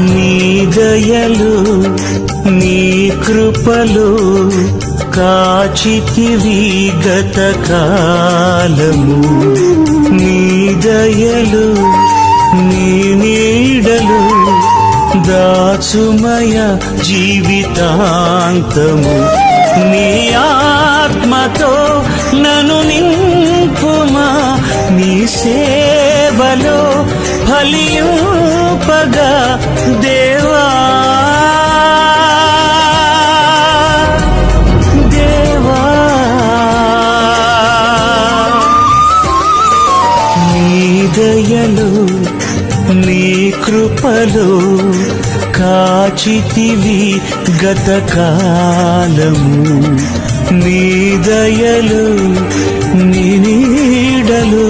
నీ దయలు నీ కృపలు కాచితివి గత కాలము. నీ దయలు నీ నీడలు దాచుమయ జీవితాంతము. నీ ఆత్మతో నన్ను నింపుమా, నీ సేవలో ఫలింపగా దేవా. దేవా నీ దయలు నీ కృపలు కాచితివి గత కాలము. నీ దయలు నీ నీడలు